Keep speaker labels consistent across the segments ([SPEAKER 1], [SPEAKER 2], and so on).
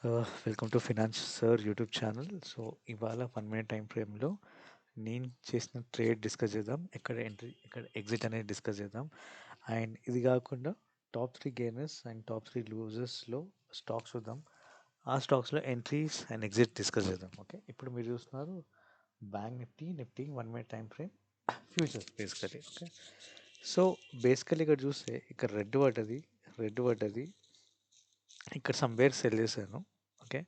[SPEAKER 1] Welcome to finance sir YouTube channel. So ఇవాళ 1 minute time ఫ్రేమ్లో నేను చేసిన ట్రేడ్ డిస్కస్ చేద్దాం. ఎక్కడ ఎంట్రీ ఎక్కడ ఎగ్జిట్ అనేది డిస్కస్ చేద్దాం. అండ్ ఇది కాకుండా టాప్ 3 గెయినర్స్ అండ్ టాప్ 3 లూజర్స్లో స్టాక్స్ చూద్దాం. ఆ స్టాక్స్లో ఎంట్రీస్ అండ్ ఎగ్జిట్ డిస్కస్ చేద్దాం. ఓకే, ఇప్పుడు మీరు చూస్తున్నారు bank Nifty 1 minute time frame futures basically. Okay, so basically ఇక్కడ చూస్తే ఇక్కడ రెడ్ పడ్డది ఇక్కడ సమ్వేర్ సెల్ చేశాను. ఓకే,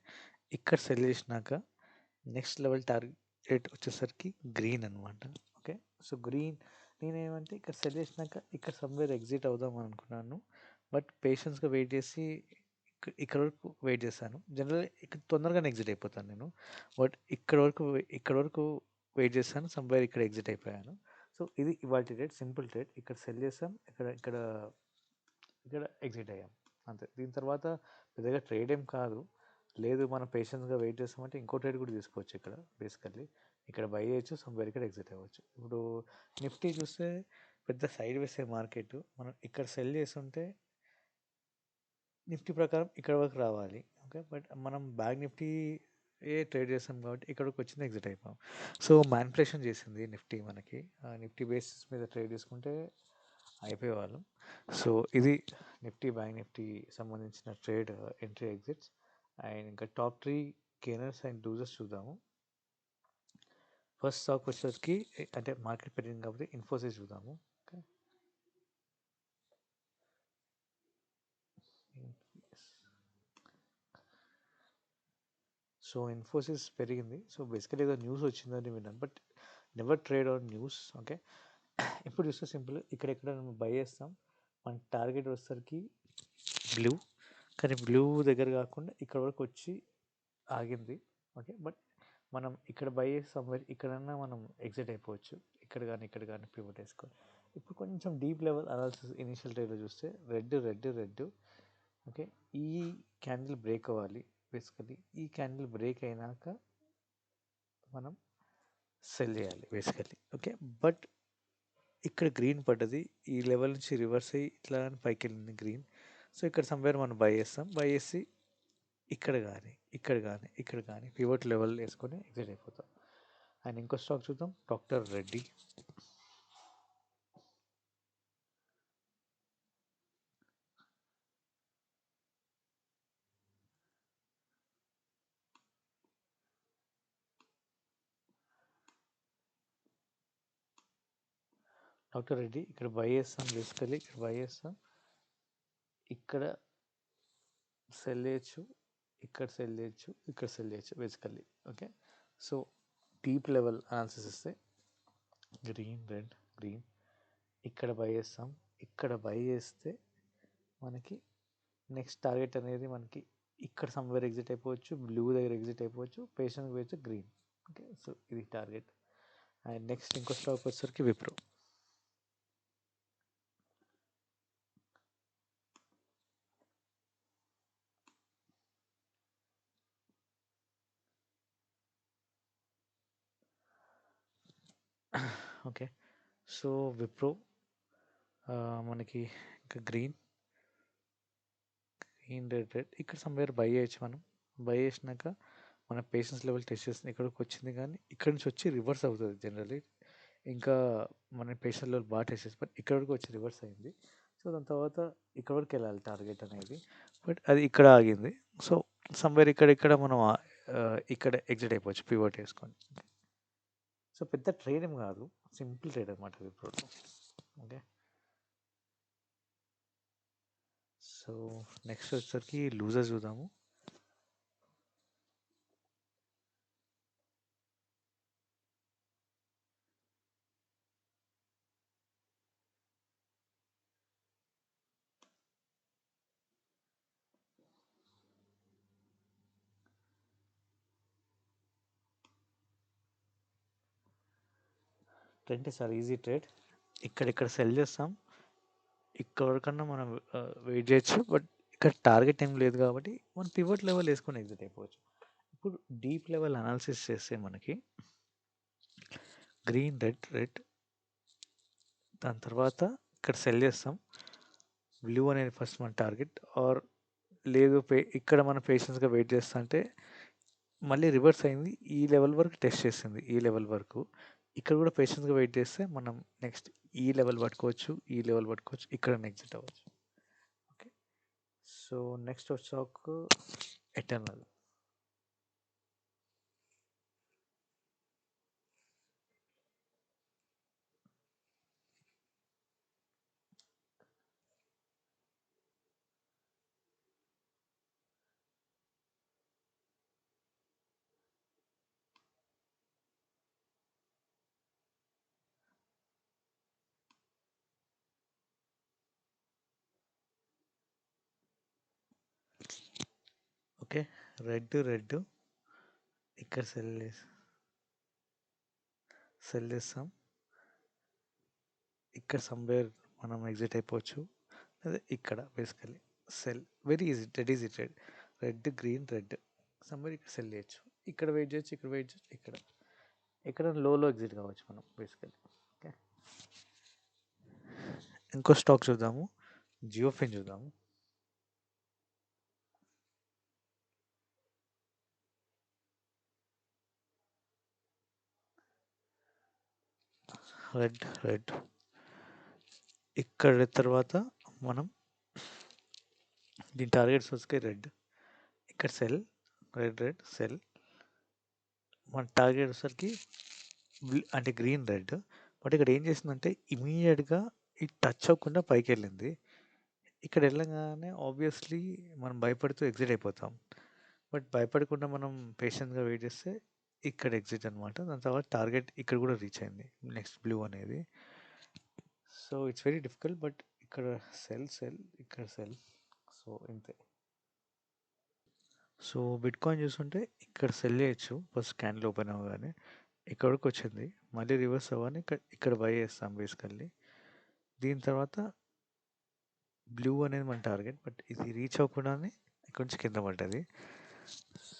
[SPEAKER 1] ఇక్కడ సెల్ చేసినాక నెక్స్ట్ లెవెల్ టార్గెట్ వచ్చేసరికి గ్రీన్ అనమాట. ఓకే, సో గ్రీన్ నేనేమంటే ఇక్కడ సెల్ చేసినాక ఇక్కడ సమ్వేర్ ఎగ్జిట్ అవుదాం అనుకున్నాను. బట్ పేషెన్స్గా వెయిట్ చేసి ఇక్కడ వరకు వెయిట్ చేశాను. జనరల్గా ఇక్కడ తొందరగానే ఎగ్జిట్ అయిపోతాను నేను. బట్ ఇక్కడ వరకు వెయిట్ చేశాను. సమ్వేర్ ఇక్కడ ఎగ్జిట్ అయిపోయాను. సో ఇది ఇవాళ ట్రేడ్, సింపుల్ ట్రేడ్. ఇక్కడ సెల్ చేసాం, ఇక్కడ ఇక్కడ ఇక్కడ ఎగ్జిట్ అయ్యాం, అంతే. దీని తర్వాత పెద్దగా ట్రేడ్ ఏం కాదు. లేదు మనం పేషెన్స్గా వెయిట్ చేస్తామంటే ఇంకో ట్రేడ్ కూడా తీసుకోవచ్చు. ఇక్కడ బేసికల్లీ ఇక్కడ బై చేయొచ్చు, సమ్వేర్ ఇక్కడ ఎగ్జిట్ అవ్వచ్చు. ఇప్పుడు నిఫ్టీ చూస్తే పెద్ద సైడ్ వేసే మార్కెట్. మనం ఇక్కడ సెల్ చేస్తుంటే నిఫ్టీ ప్రకారం ఇక్కడ వరకు రావాలి. ఓకే, బట్ మనం బ్యాంక్ నిఫ్టీ ట్రేడ్ చేస్తాం కాబట్టి ఇక్కడికి వచ్చింది, ఎగ్జిట్ అయిపోయాం. సో మ్యానిపులేషన్ చేసింది నిఫ్టీ మనకి. నిఫ్టీ బేసిస్ మీద ట్రేడ్ చేసుకుంటే అయిపోయేవాళ్ళం. సో ఇది బ్యాంక్ నిఫ్టీ సంబంధించిన ట్రేడ్ ఎంట్రీ ఎగ్జిట్స్. అండ్ ఇంకా టాప్ 3 గెయినర్స్ అండ్ లూజర్స్ చూద్దాము. ఫస్ట్ స్టాక్ వచ్చేసరికి అంటే మార్కెట్ పెరిగింది కాబట్టి ఇన్ఫోసిస్ చూద్దాము. ఓకే, సో ఇన్ఫోసిస్ పెరిగింది. సో బేసికలీ ఏదో న్యూస్ వచ్చిందని విన్నాను, but never trade on news. Okay, ఇప్పుడు చూస్తే సింపుల్, ఇక్కడెక్కడ మనం బై చేస్తాం. మన టార్గెట్ వచ్చేసరికి బ్లూ, కానీ బ్లూ దగ్గర కాకుండా ఇక్కడ వరకు వచ్చి ఆగింది. ఓకే, బట్ మనం ఇక్కడ బై చేస్తాం, ఇక్కడన్నా మనం ఎగ్జిట్ అయిపోవచ్చు. ఇక్కడ కానీ పివట్ వేసుకొని. ఇప్పుడు కొంచెం డీప్ లెవెల్ అనాలిసిస్ ఇనిషియల్ ట్రేడ్లో చూస్తే రెడ్. ఓకే, ఈ క్యాండిల్ బ్రేక్ అవ్వాలి. బేసికలీ ఈ క్యాండిల్ బ్రేక్ అయినాక మనం సెల్ చేయాలి బేసికలీ. ఓకే, బట్ ఇక్కడ గ్రీన్ పడ్డది, ఈ లెవెల్ నుంచి రివర్స్ అయ్యి ఇట్లా పైకి వెళ్ళింది గ్రీన్. సో ఇక్కడ సమ్వేర్ మనం బై చేస్తాం, బై చేసి ఇక్కడ కానీ పివట్ లెవెల్ వేసుకొని ఎగ్జిట్ అయిపోతాం. అండ్ ఇంకో స్టాక్ చూద్దాం, డాక్టర్ రెడ్డి. ఇక్కడ బై చేస్తాం, బేసికలీ ఇక్కడ బై చేస్తాం, ఇక్కడ సెల్ చేయొచ్చు, ఇక్కడ సెల్ చేయొచ్చు basically. Okay, so deep level analysis ఇస్తే గ్రీన్ ఇక్కడ బై చేస్తాం, ఇక్కడ బై చేస్తే మనకి నెక్స్ట్ టార్గెట్ అనేది మనకి ఇక్కడ సమ్వేర్ ఎగ్జిట్ అయిపోవచ్చు, బ్లూ దగ్గర ఎగ్జిట్ అయిపోవచ్చు, పేషెంట్ వేయచ్చు గ్రీన్. ఓకే, సో ఇది టార్గెట్. అండ్ నెక్స్ట్ ఇంకో స్టాక్ వచ్చేసరికి విప్రో. ఓకే, సో విప్రో మనకి ఇంకా గ్రీన్ రెడ్ ఇక్కడ సమ్వేర్ బై చేయొచ్చు. మనం బై చేసినాక మన పేషెన్స్ లెవెల్ టెస్ట్ చేస్తుంది, ఇక్కడికి వచ్చింది కానీ ఇక్కడ నుంచి వచ్చి రివర్స్ అవుతుంది జనరల్లీ. ఇంకా మన పేషెన్స్ లెవెల్ బాగా టెస్ట్ చేస్తుంది, బట్ ఇక్కడ వరకు వచ్చి రివర్స్ అయింది. సో దాని తర్వాత ఇక్కడ వరకు వెళ్ళాలి టార్గెట్ అనేది, బట్ అది ఇక్కడ ఆగింది. సో సమ్వేర్ ఇక్కడ మనం ఇక్కడ ఎగ్జిట్ అయిపోవచ్చు పివట్ వేసుకొని. సో పెద్ద ట్రేడ్ ఏం కాదు, సింపుల్ ట్రేడ్ అనమాట విప్రోలో. ఓకే, సో నెక్స్ట్ వచ్చేసరికి లూజర్స్ చూద్దాము. Trend sir easy trade. ఇక్కడ సెల్ చేస్తాం, ఇక్కడ వరకన్నా మనం వెయిట్ చేయొచ్చు, బట్ ఇక్కడ టార్గెట్ ఏం లేదు కాబట్టి మనం పివట్ లెవెల్ వేసుకొని ఎగ్జిట్ అయిపోవచ్చు. ఇప్పుడు డీప్ లెవెల్ అనాలిసిస్ చేస్తే మనకి గ్రీన్ రెడ్ దాని తర్వాత ఇక్కడ సెల్ చేస్తాం, బ్లూ అనేది ఫస్ట్ మన టార్గెట్, ఆర్ లేదు ఇక్కడ మనం పేషెన్స్‌గా వెయిట్ చేస్తుంటే మళ్ళీ రివర్స్ అయింది. ఈ లెవెల్ వరకు టెస్ట్ చేసింది. ఈ లెవెల్ వరకు. ఇక్కడ కూడా పేషెన్స్‌గా వెయిట్ చేస్తే మనం నెక్స్ట్ ఈ లెవెల్ పట్టుకోవచ్చు. ఈ లెవెల్ పట్టుకోవచ్చు. ఇక్కడనే ఎగ్జిట్ అవ్వచ్చు. ఓకే. సో, నెక్స్ట్ వచ్చాక ఎటర్నల్. ఓకే. రెడ్ ఇక్కడ సెల్ చేస్తాం. ఇక్కడ సమ్‌వేర్ మనం ఎగ్జిట్ అయిపోవచ్చు. అదే ఇక్కడ basically cell very easy. Dead easy trade. Red. Somewhere ఇక్కడ సెల్ చేయొచ్చు. ఇక్కడ వెయిట్ చేయొచ్చు. ఇక్కడ వెయిట్ చేయొచ్చు. ఇక్కడ లోలో ఎగ్జిట్ కావచ్చు మనం బేసికల్లీ. ఓకే. ఇంకో స్టాక్ చూద్దాము. జియోఫిన్ చూద్దాము. రెడ్. ఇక్కడ తర్వాత మనం దీని టార్గెట్స్ వచ్చి రెడ్. ఇక్కడ సెల్. Red cell. మన టార్గెట్ వచ్చేసరికి అంటే రెడ్. బట్ ఇక్కడ ఏం చేసిందంటే ఇమీడియట్‌గా ఇది టచ్ అవ్వకుండా పైకెళ్ళింది. ఇక్కడ వెళ్ళంగానే ఆబ్వియస్‌లీ మనం భయపడుతూ ఎగ్జిట్ అయిపోతాం. బట్ భయపడకుండా మనం పేషెంట్‌గా వెయిట్ చేస్తే ఇక్కడ ఎగ్జిట్ అనమాట. దాని తర్వాత టార్గెట్ ఇక్కడ కూడా రీచ్ అయింది. నెక్స్ట్ బ్లూ అనేది. So, it's very difficult but ఇక్కడ సెల్ ఇక్కడ సెల్. సో, ఇంతే. సో, బిట్‌కాయిన్ చూస్తుంటే ఇక్కడ సెల్ చేయొచ్చు. ఫస్ట్ క్యాండిల్ ఓపెన్ అవ్వగానే. ఇక్కడ వరకు వచ్చింది. మళ్ళీ రివర్స్ అవ్వగానే ఇక్కడ బై చేస్తాం బేసికల్లీ. దీని తర్వాత బ్లూ అనేది మన టార్గెట్. బట్ ఇది రీచ్ అవ్వకుండానే ఇక్కడ నుంచి కింద పడ్డది.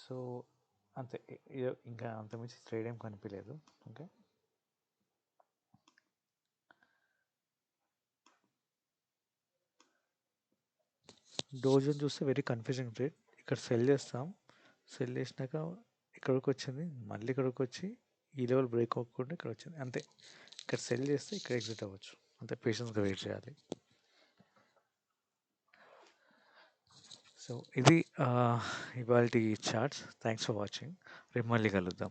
[SPEAKER 1] సో, అంతే. ఇంకా అంతకుమించి ట్రేడ్ ఏం కనిపియలేదు. ఓకే. డౌ జోన్స్ చూస్తే వెరీ కన్‌ఫ్యూజింగ్ ట్రేడ్. ఇక్కడ సెల్ చేస్తాం. సెల్ చేసినాక ఇక్కడ వరకు వచ్చింది. మళ్ళీ ఇక్కడికి వచ్చి ఈ లెవెల్ బ్రేక్ అవ్వకుండా ఇక్కడ వచ్చింది. అంతే. ఇక్కడ సెల్ చేస్తే ఇక్కడ ఎగ్జిట్ అవ్వచ్చు. అంతే. పేషెన్స్‌గా వెయిట్ చేయాలి. సో, ఇది ఇవాల్టి చార్ట్స్. Thanks for watching. రేపు మళ్ళీ కలుద్దాం.